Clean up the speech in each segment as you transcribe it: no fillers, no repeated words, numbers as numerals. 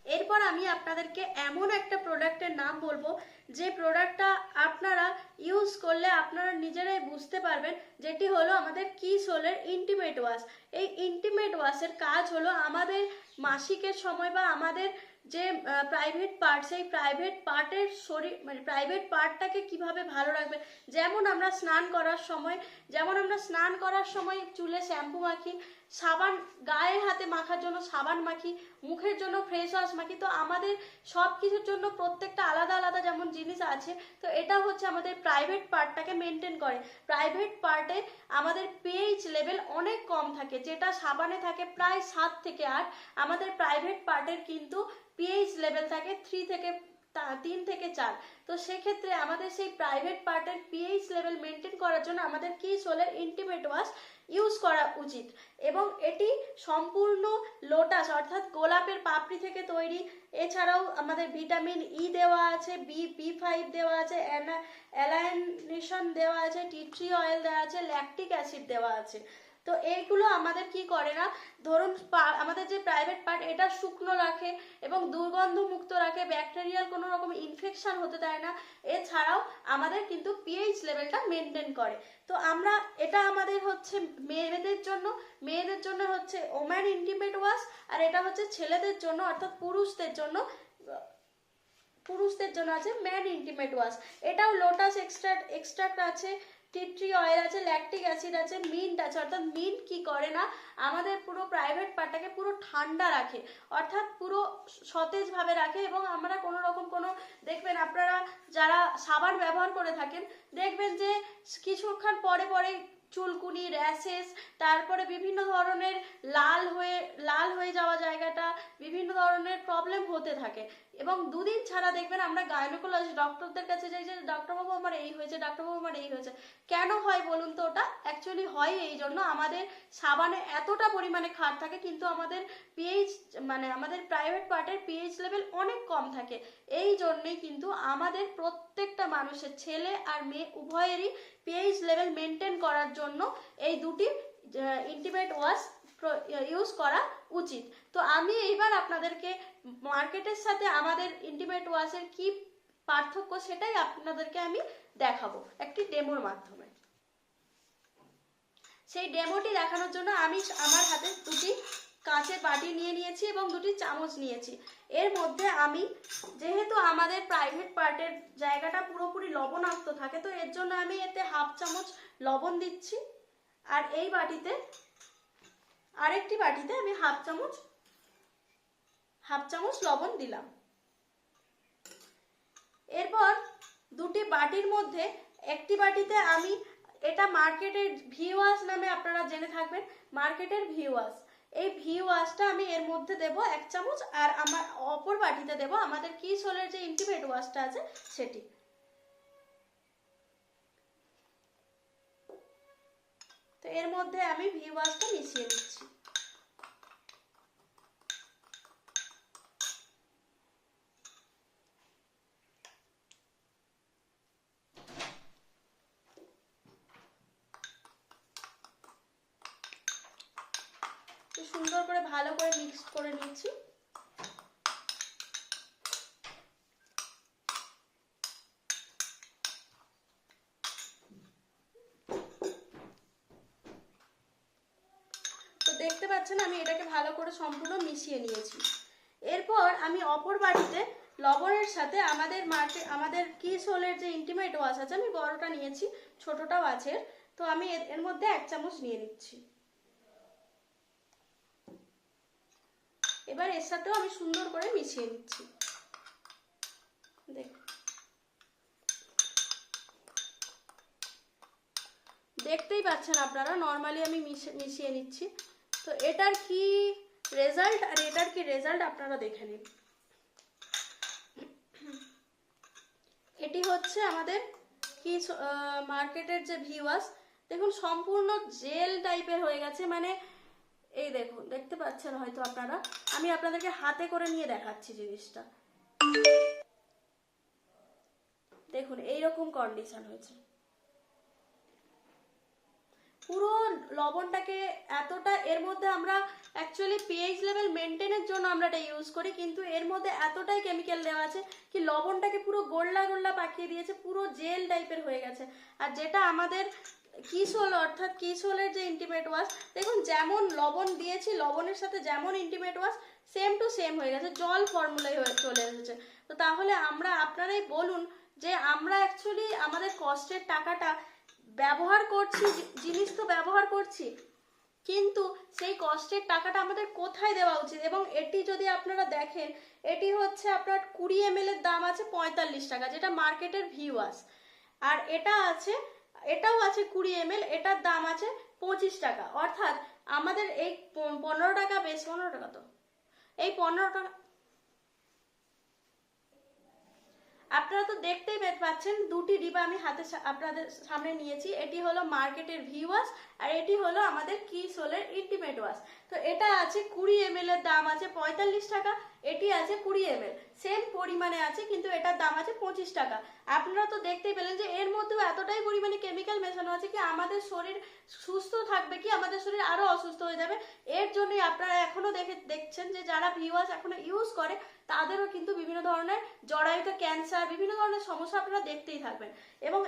এরপর আমি আপনাদেরকে এমন একটা প্রোডাক্টের নাম বলবো যে প্রোডাক্টটা আপনারা ইউজ করলে আপনারা নিজেরাই বুঝতে পারবেন, যেটি হলো আমাদের কিসোলের ইন্টিমেট ওয়াশ। এই ইন্টিমেট ওয়াশের কাজ হলো আমাদের মাসিকের সময় বা আমাদের যে প্রাইভেট পার্ট, সেই প্রাইভেট পার্টের শরীর মানে প্রাইভেট পার্টটাকে কিভাবে ভালো রাখবে। যেমন আমরা স্নান করার সময় চুলে শ্যাম্পু মাখি, সাবান গায়ে হাতে মাখার জন্য সাবান মাখি, মুখের জন্য ফ্রেশ ওয়াশ মাখি। তো আমাদের সব কিছুর জন্য প্রত্যেকটা আলাদা আলাদা যেমন জিনিস আছে, তো এটা হচ্ছে আমাদের প্রাইভেট পার্টটাকে মেনটেন করে। প্রাইভেট পার্টে আমাদের পিএইচ লেভেল অনেক কম থাকে, যেটা সাবানে থাকে প্রায় 7 থেকে 8, আমাদের প্রাইভেট পার্টের কিন্তু পিএইচ লেভেল থাকে 3 থেকে 4। তো সেক্ষেত্রে আমাদের সেই প্রাইভেট পার্টের পিএইচ লেভেল মেনটেন করার জন্য আমাদের কিসোলের ইন্টিমেট ওয়াশ ইউজ করা উচিত। এবং এটি সম্পূর্ণ লোটাস অর্থাৎ গোলাপের পাপড়ি থেকে তৈরি। এছাড়াও আমাদের ভিটামিন ই দেওয়া আছে, বি5 দেওয়া আছে, অ্যালাইনেশন দেওয়া আছে, টি ট্রি অয়েল দেওয়া আছে, ল্যাকটিক অ্যাসিড দেওয়া আছে। তো এইগুলো আমাদের কি করে না, ধরুন আমাদের যে প্রাইভেট পার্ট এটা শুকনো রাখে এবং দুর্গন্ধ মুক্ত রাখে, ব্যাকটেরিয়াল কোনো রকম ইনফেকশন হতে দেয় না। এছাড়াও আমাদের কিন্তু পিএইচ লেভেলটা মেনটেন করে। তো আমরা এটা আমাদের হচ্ছে মেয়েদের জন্য হচ্ছে ওম্যান ইন্টিমেট ওয়াশ, আর এটা হচ্ছে ছেলেদের জন্য অর্থাৎ পুরুষদের জন্য আছে ম্যান ইন্টিমেট ওয়াশ। এটাও লোটাস এক্সট্রাক্ট আছে, টি ট্রি অয়েল আছে, ল্যাকটিক অ্যাসিড আছে, মিন্ট আছে। অর্থাৎ মিন্ট কি করে না, আমাদের পুরো প্রাইভেট পার্টটাকে পুরো ঠান্ডা রাখে, অর্থাৎ পুরো সতেজভাবে রাখে। এবং আমরা কোনো রকম কোনো দেখবেন আপনারা যারা সাবান ব্যবহার করে থাকেন, দেখবেন যে কিছুক্ষণ পরে পরে চুলকুনি, র্যাশেস, তারপরে বিভিন্ন ধরনের লাল হয়ে যাওয়া জায়গাটা, বিভিন্ন ধরনের প্রবলেম হতে থাকে। এবং দুদিন ছাড়া দেখবেন আমরা গাইনোকোলজিস্ট ডক্টরদের কাছে যাই যে ডাক্তারবাবু আমার এই হয়েছে, ডাক্তারবাবু আমার এই হয়েছে। কেন হয় বলুন তো? ওটা অ্যাকচুয়ালি হয় এই জন্য আমাদের সাবানে এতটা পরিমাণে ক্ষার থাকে, কিন্তু আমাদের পিএইচ মানে আমাদের প্রাইভেট পার্টের পিএইচ লেভেল অনেক কম থাকে। এই জন্যই কিন্তু আমাদের প্রত্যেকটা মানুষের, ছেলে আর মেয়ে উভয়েরই পিএইচ লেভেল মেনটেন করার জন্য এই দুটি ইন্টিমেট ওয়াশ ইউজ করা উচিত। তো আমি এইবার আপনাদেরকে মার্কেটের সাথে আমাদের ইন্টিমেট ওয়াশের কি পার্থক্য সেটাই আপনাদেরকে আমি দেখাবো একটি ডেমোর মাধ্যমে। সেই ডেমোটি দেখানোর জন্য আমি আমার হাতে দুটি কাঁচের বাটি নিয়ে নিয়েছি এবং দুটি চামচ নিয়েছি। এর মধ্যে আমি, যেহেতু আমাদের প্রাইভেট পার্টের জায়গাটা পুরোপুরি লবণাক্ত থাকে, তো এর জন্য আমি এতে হাফ চামচ লবণ দিচ্ছি। আর এই বাটিতে, আরেকটি বাটিতে আমি হাফ চামচ লবণ দিলাম। এরপর দুটি বাটির মধ্যে একটি বাটিতে আমি, এটা মার্কেটের ভি ওয়াশ নামে আপনারা জেনে থাকবেন, মার্কেটের ভি ওয়াশ, এই ভি ওয়াশটা আমি এর মধ্যে দেব 1 চামচ। আর আমার অপর বাটিতে দেব আমাদের কিসোলের যে ইন্টিমেট ওয়াশটা আছে সেটি। তো এর মধ্যে আমি ভি ওয়াশটা মিশিয়ে দিচ্ছি। সুন্দর করে ভালো করে মিক্স করে নিচ্ছি। তো দেখতে পাচ্ছেন আমি এটাকে ভালো করে সম্পূর্ণ মিশিয়ে নিয়েছি। এরপর আমি অপর বাটিতে লবণের সাথে আমাদের কিসোলের যে ইন্টিমেট ওয়াশ আছে, আমি বড়টা নিয়েছি, ছোটটাও আছে, তো আমি এর মধ্যে 1 চামচ নিয়ে নিচ্ছি। এবার এর সাথেও আমি সুন্দর করে মিশিয়ে নিচ্ছি। দেখতেই পাচ্ছেন আপনারা, নর্মালি আমি মিশিয়ে নিচ্ছি। তো এটার কি রেজাল্ট আর এটার কি রেজাল্ট আপনারা দেখে নিন। এটি হচ্ছে আমাদের কি মার্কেটের যে ভি ওয়াশ, দেখুন সম্পূর্ণ জেল টাইপের হয়ে গেছে। মানে এই দেখুন, দেখতে পাচ্ছেন হয়তো আপনারা, আমি আপনাদেরকে হাতে করে নিয়ে দেখাচ্ছি জিনিসটা। দেখুন এইরকম কন্ডিশন হয়েছে। পুরো লবণটাকে এতটা, এর মধ্যে আমরা অ্যাকচুয়ালি পিএইচ লেভেল মেনটেনের জন্য আমরা এটা ইউজ করি, কিন্তু এর মধ্যে এতটাই কেমিক্যাল দেওয়া আছে কি লবণটাকে পুরো গোল্লা গোল্লা পাকিয়ে দিয়েছে, পুরো জেল টাইপের হয়ে গেছে। আর যেটা আমাদের কিসোল অর্থাৎ কিসোলের যে ইন্টিমেট ওয়াশ, দেখুন যেমন লবণ দিয়েছি লবণের সাথে যেমন intimate wash same to same হয়ে গেছে, জল ফর্মুলায় হয়ে চলে এসেছে। তো তাহলে আমরা, আপনারাই বলুন যে আমরা অ্যাকচুয়ালি আমাদের কষ্টের টাকাটা ব্যবহার করছি, জিনিস তো ব্যবহার করছি, কিন্তু সেই কষ্টের টাকাটা আমাদের কোথায় দেওয়া উচিত। এবং এটি যদি আপনারা দেখেন, এটি হচ্ছে আপনার 20 ml এর দাম আছে 45 টাকা, যেটা মার্কেটের ভিউয়ার্স। আর এটাও আছে 20 ml, এটার দাম আছে 25 টাকা। অর্থাৎ আমাদের এই 15 টাকা, বেশ 15 টাকা, তো এই 15 টাকা আপনারা তো দেখতেই পাচ্ছেন, দুটি ডিবা আমি হাতে আপনাদের সামনে নিয়েছি। এটি হলো মার্কেটের ভি ওয়াশ আর এটি হলো আমাদের কিসোলের ইন্টিমেট ওয়াশ। তো এটা আছে 20 ml এর দাম আছে 45 টাকা, এটি আছে 20 ml, সেম পরিমাণে আছে কিন্তু এটার দাম আছে 25 টাকা। আপনারা তো দেখতেই পেলেন যে এর মধ্যেও এতটাই পরিমাণে কেমিক্যাল মেশানো আছে কি আমাদের শরীর সুস্থ থাকবে কি আমাদের শরীর আরো অসুস্থ হয়ে যাবে। এর জন্যই আপনারা এখনো দেখছেন যে যারা ভি ওয়াশ এখনো ইউজ করে তাদেরও কিন্তু বিভিন্ন ধরনের জরায়ুতে ক্যান্সার, বিভিন্ন ধরনের সমস্যা আপনারা দেখতেই থাকবেন। এবং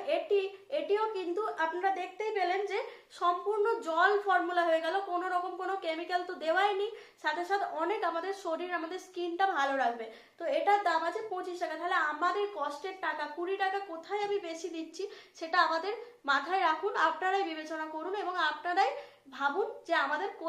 এটিও কিন্তু আপনারা দেখতেই পেলেন যে সম্পূর্ণ জল ফর্মুলা হয়ে গেল, কোনো রকম কোনো কেমিক্যাল তো দেওয়াই নেই, সাথে সাথে অনেক আমাদের শরীর, আমাদের স্কিনটা ভালো রাখবে। তো এটার দাম আছে 25 টাকা। তাহলে আমাদের কষ্টের টাকা 20 টাকা কোথায় আমি বেশি দিচ্ছি সেটা আমাদের মাথায় রাখুন, আপনারাই বিবেচনা করুন এবং আপনারাই ভাবুন যে আমাদের